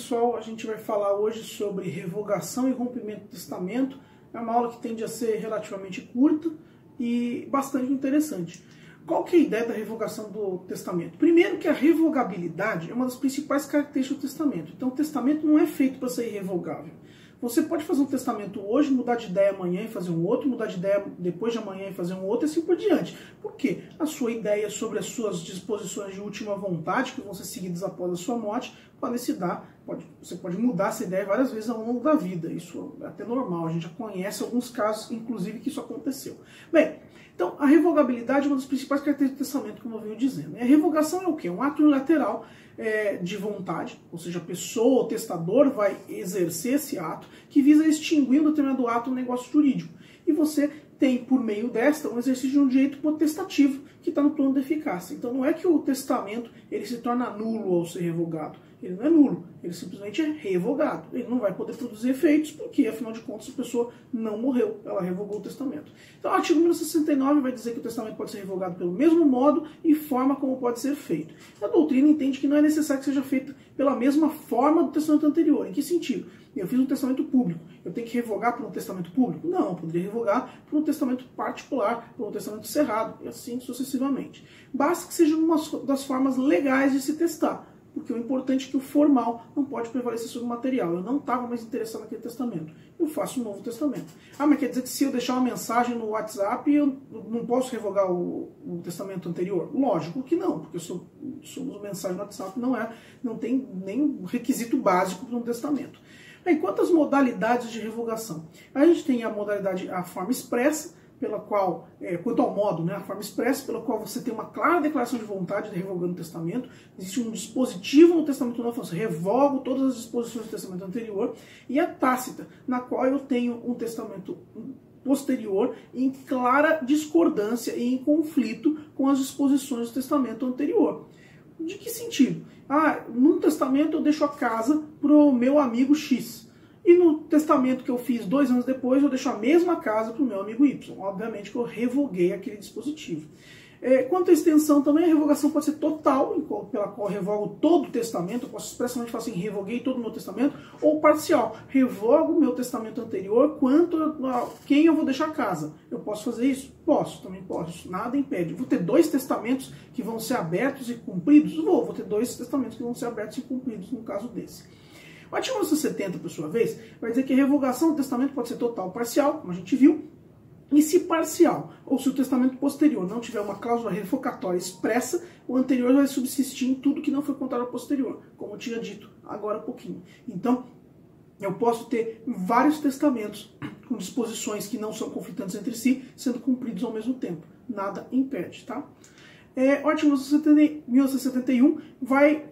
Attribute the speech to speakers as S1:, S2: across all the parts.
S1: pessoal, a gente vai falar hoje sobre revogação e rompimento do testamento. É uma aula que tende a ser relativamente curta e bastante interessante. Qual que é a ideia da revogação do testamento? Primeiro que a revogabilidade é uma das principais características do testamento. Então o testamento não é feito para ser irrevogável. Você pode fazer um testamento hoje, mudar de ideia amanhã e fazer um outro, mudar de ideia depois de amanhã e fazer um outro, e assim por diante. Por quê? A sua ideia sobre as suas disposições de última vontade, que vão ser seguidas após a sua morte, podem se dar, você pode mudar essa ideia várias vezes ao longo da vida. Isso é até normal, a gente já conhece alguns casos, inclusive, que isso aconteceu. Bem, então a revogabilidade é uma das principais características do testamento, como eu venho dizendo. A revogação é o quê? Um ato unilateral de vontade, ou seja, a pessoa, o testador, vai exercer esse ato que visa extinguir um determinado ato no negócio jurídico. E você tem, por meio desta, um exercício de um direito potestativo que está no plano da eficácia. Então não é que o testamento ele se torna nulo ao ser revogado. Ele não é nulo, ele simplesmente é revogado. Ele não vai poder produzir efeitos porque, afinal de contas, a pessoa não morreu, ela revogou o testamento. Então o artigo 1969 vai dizer que o testamento pode ser revogado pelo mesmo modo e forma como pode ser feito. A doutrina entende que não é necessário que seja feito pela mesma forma do testamento anterior. Em que sentido? Eu fiz um testamento público, eu tenho que revogar por um testamento público? Não, eu poderia revogar por um testamento particular, por um testamento cerrado, e assim sucessivamente. Basta que seja uma das formas legais de se testar, porque o importante é que o formal não pode prevalecer sobre o material. Eu não estava mais interessado naquele testamento, eu faço um novo testamento. Ah, mas quer dizer que se eu deixar uma mensagem no WhatsApp, eu não posso revogar o testamento anterior? Lógico que não, porque somos mensagem no WhatsApp não tem nem requisito básico para um testamento. Bem, quantas modalidades de revogação? A gente tem a modalidade, a forma expressa, pela qual, quanto ao modo, né, a forma expressa, pela qual você tem uma clara declaração de vontade de revogando o testamento. Existe um dispositivo no testamento novo, eu revogo todas as disposições do testamento anterior, e a tácita, na qual eu tenho um testamento posterior em clara discordância e em conflito com as disposições do testamento anterior. De que sentido? Ah, num testamento eu deixo a casa para o meu amigo X. E no testamento que eu fiz 2 anos depois, eu deixo a mesma casa para o meu amigo Y. Obviamente que eu revoguei aquele dispositivo. Quanto à extensão também, a revogação pode ser total, pela qual eu revogo todo o testamento. Eu posso expressamente falar assim, revoguei todo o meu testamento, ou parcial, revogo o meu testamento anterior quanto a quem eu vou deixar a casa. Eu posso fazer isso? Posso, também posso. Nada impede. Vou ter 2 testamentos que vão ser abertos e cumpridos? Vou ter 2 testamentos que vão ser abertos e cumpridos no caso desse. O artigo 1970, por sua vez, vai dizer que a revogação do testamento pode ser total ou parcial, como a gente viu, e se parcial, ou se o testamento posterior não tiver uma cláusula revocatória expressa, o anterior vai subsistir em tudo que não foi contado ao posterior, como eu tinha dito agora há pouquinho. Então, eu posso ter vários testamentos com disposições que não são conflitantes entre si, sendo cumpridos ao mesmo tempo. Nada impede, tá? O artigo 1971 vai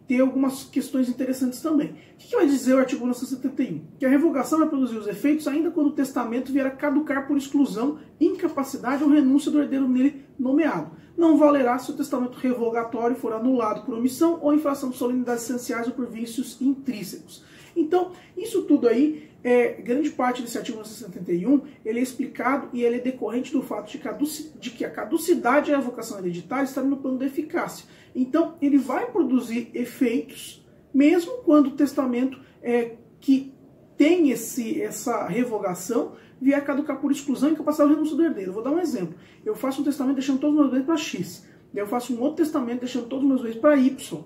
S1: ter algumas questões interessantes também. O que vai dizer o artigo 1971? Que a revogação vai produzir os efeitos ainda quando o testamento vier a caducar por exclusão, incapacidade ou renúncia do herdeiro nele nomeado. Não valerá se o testamento revogatório for anulado por omissão ou infração de solenidades essenciais ou por vícios intrínsecos. Então, isso tudo aí, grande parte desse artigo 1971, ele é explicado e ele é decorrente do fato de que a caducidade e a revogação hereditária estão no plano da eficácia. Então, ele vai produzir efeitos, mesmo quando o testamento que tem essa revogação vier a caducar por exclusão e incapacidade ou renúncia do herdeiro. Eu vou dar um exemplo. Eu faço um testamento deixando todos os meus bens para X. Daí eu faço um outro testamento deixando todos os meus bens para Y.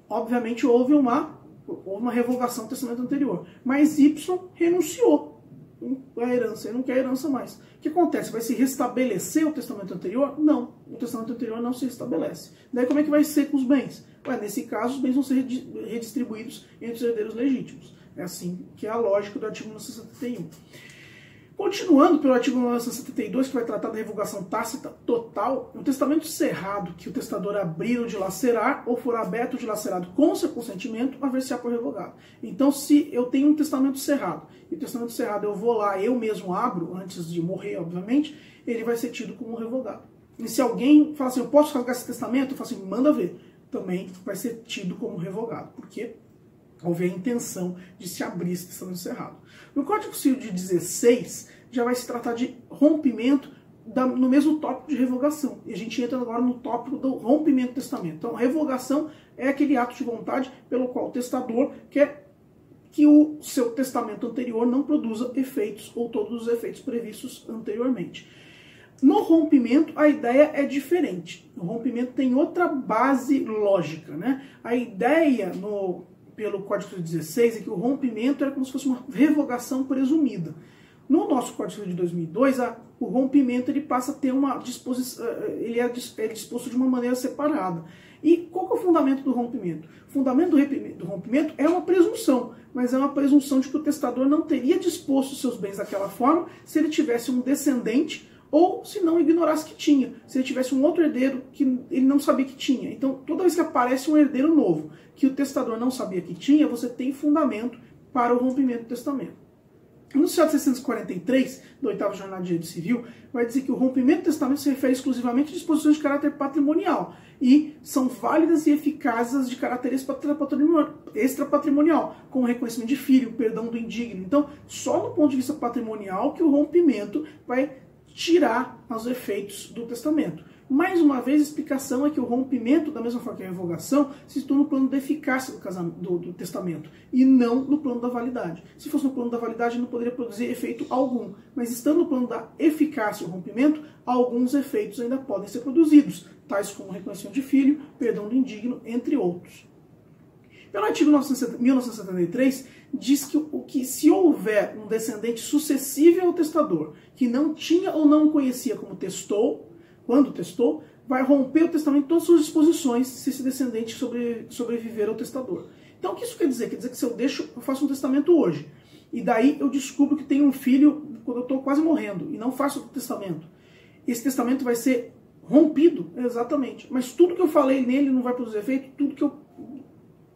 S1: Obviamente houve uma revogação do testamento anterior. Mas Y renunciou à herança, ele não quer a herança mais. O que acontece? Vai se restabelecer o testamento anterior? Não. O testamento anterior não se restabelece. Daí como é que vai ser com os bens? Nesse caso, os bens vão ser redistribuídos entre os herdeiros legítimos. É assim que é a lógica do artigo 1971. Continuando pelo artigo 1972, que vai tratar da revogação tácita total, o testamento cerrado que o testador abrir ou dilacerar, ou for aberto ou dilacerado com seu consentimento, haver-se-á por revogado. Então, se eu tenho um testamento cerrado, e o testamento cerrado eu vou lá, eu mesmo abro, antes de morrer, obviamente, ele vai ser tido como revogado. E se alguém fala assim, eu posso revogar esse testamento? Eu falo assim, manda ver. Também vai ser tido como revogado, porque houve a intenção de se abrir esse testamento cerrado. No Código Civil de 16, já vai se tratar de rompimento no mesmo tópico de revogação. E a gente entra agora no tópico do rompimento do testamento. Então, revogação é aquele ato de vontade pelo qual o testador quer que o seu testamento anterior não produza efeitos ou todos os efeitos previstos anteriormente. No rompimento, a ideia é diferente. O rompimento tem outra base lógica, né? A ideia pelo Código Civil 16 é que o rompimento era como se fosse uma revogação presumida. No nosso Código Civil de 2002, o rompimento ele passa a ter uma disposição, ele é disposto de uma maneira separada. E qual que é o fundamento do rompimento? O fundamento do rompimento é uma presunção, mas é uma presunção de que o testador não teria disposto os seus bens daquela forma se ele tivesse um descendente ou se não ignorasse que tinha, se ele tivesse um outro herdeiro que ele não sabia que tinha. Então, toda vez que aparece um herdeiro novo que o testador não sabia que tinha, você tem fundamento para o rompimento do testamento. No 743, da 8ª Jornada de Direito Civil, vai dizer que o rompimento do testamento se refere exclusivamente a disposições de caráter patrimonial e são válidas e eficazes as de caráter extrapatrimonial, como reconhecimento de filho, perdão do indigno. Então, só do ponto de vista patrimonial que o rompimento vai tirar os efeitos do testamento. Mais uma vez, a explicação é que o rompimento, da mesma forma que a revogação, se situa no plano da eficácia do testamento e não no plano da validade. Se fosse no plano da validade, não poderia produzir efeito algum, mas estando no plano da eficácia o rompimento, alguns efeitos ainda podem ser produzidos, tais como reconhecimento de filho, perdão do indigno, entre outros. Pelo artigo 1973, diz que se houver um descendente sucessível ao testador, que não tinha ou não conhecia como testou, quando testou, vai romper o testamento em todas as suas disposições se esse descendente sobreviver ao testador. Então o que isso quer dizer? Quer dizer que se eu faço um testamento hoje, e daí eu descubro que tenho um filho quando eu estou quase morrendo, e não faço o testamento, esse testamento vai ser rompido? Exatamente. Mas tudo que eu falei nele não vai produzir efeito, tudo que eu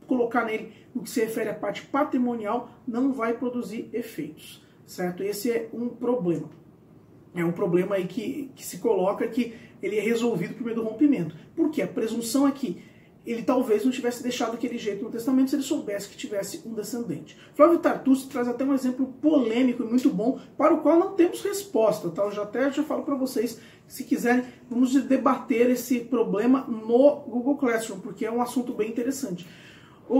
S1: colocar nele no que se refere à parte patrimonial não vai produzir efeitos, certo? Esse é um problema. É um problema aí que se coloca que ele é resolvido por meio do rompimento. Por quê? A presunção é que ele talvez não tivesse deixado daquele jeito no testamento se ele soubesse que tivesse um descendente. Flávio Tartucci traz até um exemplo polêmico e muito bom, para o qual não temos resposta. Tá? Eu já falo para vocês, se quiserem, vamos debater esse problema no Google Classroom, porque é um assunto bem interessante.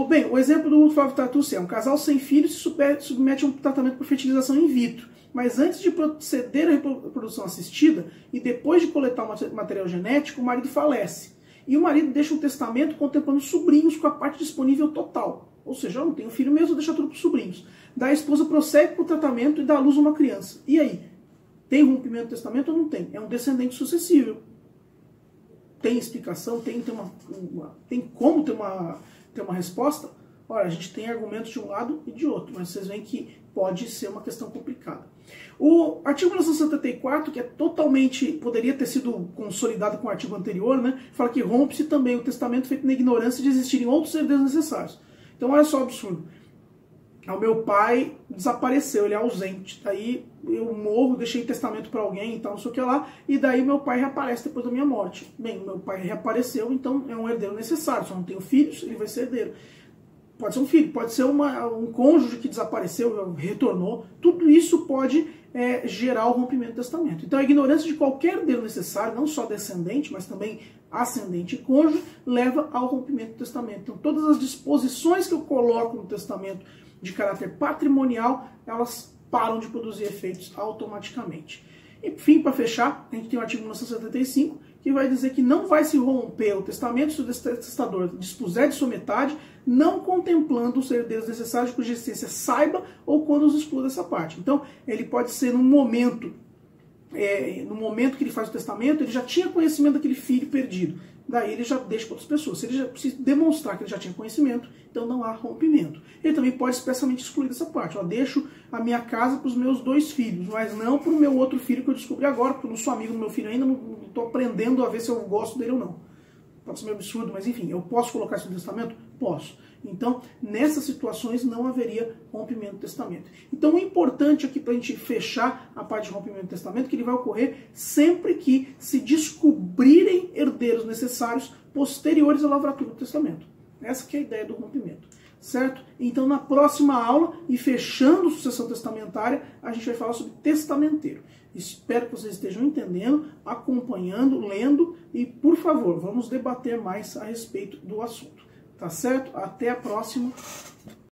S1: Bem, o exemplo do Flávio Tartucci é um casal sem filhos se submete a um tratamento por fertilização in vitro, mas antes de proceder à reprodução assistida e depois de coletar o material genético, o marido falece. E o marido deixa um testamento contemplando sobrinhos com a parte disponível total. Ou seja, eu não tenho filho mesmo, vou deixar tudo para os sobrinhos. Daí a esposa prossegue com o tratamento e dá à luz a uma criança. E aí? Tem rompimento do testamento ou não tem? É um descendente sucessível. Tem explicação? Tem como ter uma resposta? Olha, a gente tem argumentos de um lado e de outro, mas vocês veem que pode ser uma questão complicada. O artigo 1974, que é totalmente, poderia ter sido consolidado com o artigo anterior, né, fala que rompe-se também o testamento feito na ignorância de existirem outros herdeiros necessários. Então olha só o absurdo. O meu pai desapareceu, ele é ausente. Daí eu morro, deixei testamento para alguém e tal, não sei o que lá, e daí meu pai reaparece depois da minha morte. Bem, meu pai reapareceu, então é um herdeiro necessário. Se eu não tenho filhos, ele vai ser herdeiro. Pode ser um filho, pode ser um cônjuge que desapareceu, retornou. Tudo isso pode gerar o rompimento do testamento. Então a ignorância de qualquer herdeiro necessário, não só descendente, mas também ascendente e cônjuge, leva ao rompimento do testamento. Então todas as disposições que eu coloco no testamento de caráter patrimonial, elas param de produzir efeitos automaticamente. Enfim, para fechar, a gente tem o artigo 1975, que vai dizer que não vai se romper o testamento se o testador dispuser de sua metade, não contemplando os herdeiros necessários cuja existência saiba ou quando os exclua dessa parte. Então, ele pode ser no momento que ele faz o testamento, ele já tinha conhecimento daquele filho perdido. Daí ele já deixa para outras pessoas. Se ele já precisa demonstrar que ele já tinha conhecimento, então não há rompimento. Ele também pode expressamente excluir dessa parte. Eu deixo a minha casa para os meus 2 filhos, mas não para o meu outro filho que eu descobri agora, porque eu não sou amigo do meu filho ainda, não estou aprendendo a ver se eu gosto dele ou não. Pode ser meio absurdo, mas enfim, eu posso colocar isso no testamento? Posso. Então, nessas situações não haveria rompimento do testamento. Então, o importante aqui para a gente fechar a parte de rompimento do testamento é que ele vai ocorrer sempre que se descobrirem herdeiros necessários posteriores à lavratura do testamento. Essa que é a ideia do rompimento. certo? Então na próxima aula, e fechando sucessão testamentária, a gente vai falar sobre testamenteiro. Espero que vocês estejam entendendo, acompanhando, lendo e, por favor, vamos debater mais a respeito do assunto. Tá certo? Até a próxima.